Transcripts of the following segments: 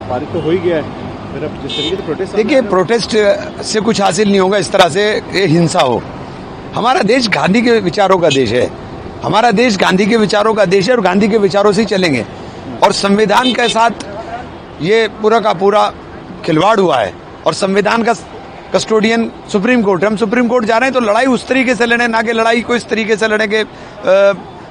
पारित तो हो ही गया है, फिर अब जिस तरीके से प्रोटेस्ट, देखिए प्रोटेस्ट से कुछ हासिल नहीं होगा इस तरह से ये हिंसा हो। हमारा देश गांधी के विचारों का देश है, हमारा देश गांधी के विचारों का देश है और गांधी के विचारों से ही चलेंगे। और संविधान के साथ ये पूरा का पूरा खिलवाड़ हुआ है और संविधान का कस्टोडियन सुप्रीम कोर्ट है। हम सुप्रीम कोर्ट जा रहे हैं तो लड़ाई उस तरीके से लड़े, ना कि लड़ाई को इस तरीके से लड़ेंगे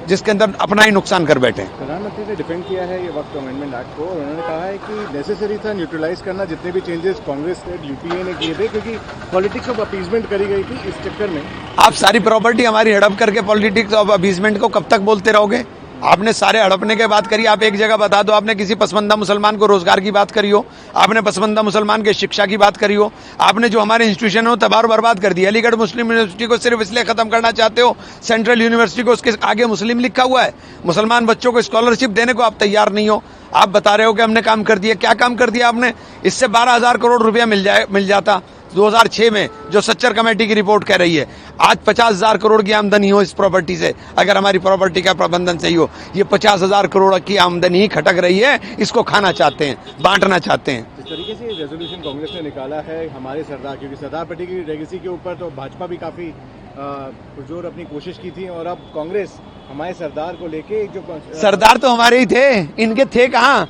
जिसके अंदर अपना ही नुकसान कर बैठे। प्रधानमंत्री ने डिफेंड किया है ये वक्त अमेंडमेंट एक्ट को, और उन्होंने कहा है कि नेसेसरी था न्यूट्रलाइज करना जितने भी चेंजेस कांग्रेस यूपीए ने किए थे, क्योंकि पॉलिटिक्स ऑफ अपीजमेंट करी गई थी। इस चक्कर में आप सारी प्रॉपर्टी हमारी हड़प करके पॉलिटिक्स ऑफ अपीजमेंट को कब तक बोलते रहोगे? आपने सारे हड़पने की बात करी, आप एक जगह बता दो, आपने किसी पसमंदा मुसलमान को रोजगार की बात करी हो, आपने पसमंदा मुसलमान के शिक्षा की बात करी हो, आपने जो हमारे इंस्टीट्यूशन हो तबाह बर्बाद कर दिया। अलीगढ़ मुस्लिम यूनिवर्सिटी को सिर्फ इसलिए खत्म करना चाहते हो, सेंट्रल यूनिवर्सिटी को उसके आगे मुस्लिम लिखा हुआ है, मुसलमान बच्चों को स्कॉलरशिप देने को आप तैयार नहीं हो। आप बता रहे हो कि हमने काम कर दिया, क्या काम कर दिया आपने? इससे 12,000 करोड़ रुपया मिल जाता 2006 में, जो सच्चर कमेटी की रिपोर्ट कह रही है। आज 50,000 करोड़ की आमदनी हो इस प्रॉपर्टी से, अगर हमारी प्रॉपर्टी का प्रबंधन सही हो। ये 50,000 करोड़ की आमदनी खटक रही है, इसको खाना चाहते हैं, बांटना चाहते हैं। जिस तरीके से रेजोल्यूशन कांग्रेस ने निकाला है हमारे सरदार, क्योंकि सरदार पटेल की लेगेसी के ऊपर तो भाजपा भी काफी पुरजोर अपनी कोशिश की थी, और अब कांग्रेस हमारे सरदार को लेके जो सरदार तो हमारे ही थे, इनके थे कहाँ?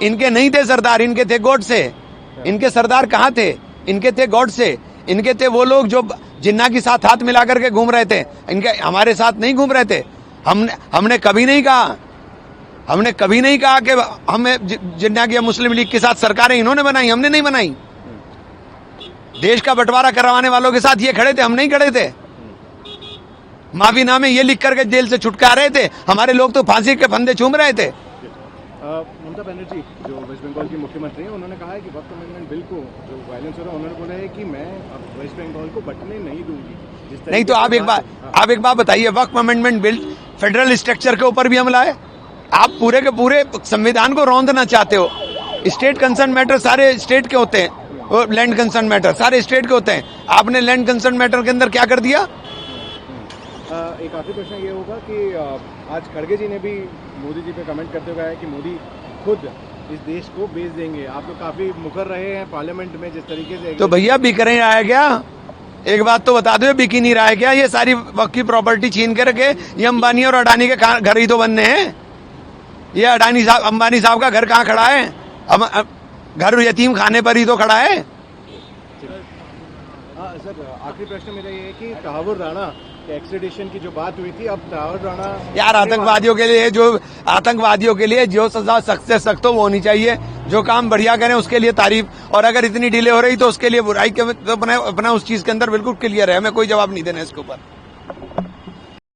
इनके नहीं थे सरदार, इनके थे गॉड से। इनके सरदार कहाँ थे? इनके थे गॉड से। इनके थे वो लोग जो जिन्ना के साथ हाथ मिला करके घूम रहे थे, इनके हमारे साथ नहीं घूम रहे थे। हमने कभी नहीं कहा कि हमें जिन्ना की मुस्लिम लीग के साथ सरकारें इन्होंने बनाई, हमने नहीं बनाई। देश का बंटवारा करवाने वालों के साथ ये खड़े थे, हम नहीं खड़े थे। माफीनामे ये लिख करके जेल से छुटका रहे थे, हमारे लोग तो फांसी के फंदे चूम रहे थे। ममता बनर्जी जो वेस्ट बंगाल की मुख्यमंत्री हैं, उन्होंने कहा है कि वक्त अमेंडमेंट बिल को जो वायलेंस हो रहा है, उन्होंने बोला है कि मैं अब वेस्ट बंगाल को बंटने नहीं दूंगी। नहीं तो आप एक बात बताइए, वक्त अमेंडमेंट बिल फेडरल स्ट्रक्चर के ऊपर भी हमला है। आप पूरे के पूरे संविधान को रौंदना चाहते हो। स्टेट कंसर्न मैटर सारे स्टेट के होते हैं, और लैंड कंसर्न मैटर सारे स्टेट के होते हैं। आपने लैंड कंसर्न मैटर के अंदर क्या कर दिया? एक आखिरी प्रश्न ये होगा कि आज खड़गे जी ने भी मोदी जी पे कमेंट करते हुए कहा है कि मोदी खुद इस देश को बेच देंगे। आप लोग काफी मुकर रहे हैं पार्लियामेंट में जिस तरीके से। तो भैया बिक नहीं रहा है क्या? एक बात तो बता दो, बिक ही नहीं रहा है क्या? ये सारी वक्त की प्रॉपर्टी छीन के रखे, ये अंबानी और अडानी के घर ही तो बनने हैं। ये अंबानी साहब का घर कहाँ खड़ा है? अब घर यतीम खाने पर ही तो खड़ा है। सर आखिरी प्रश्न मेरा ये है कि तहावुर राणा एक्सट्रेडिशन की जो बात हुई थी, अब तहावुर राणा यार आतंकवादियों के लिए जो सजा सख्त से सख्त हो वो होनी चाहिए। जो काम बढ़िया करें उसके लिए तारीफ, और अगर इतनी डिले हो रही तो उसके लिए बुराई के तो अपना उस चीज के अंदर बिल्कुल क्लियर है। हमें कोई जवाब नहीं देना इसके ऊपर।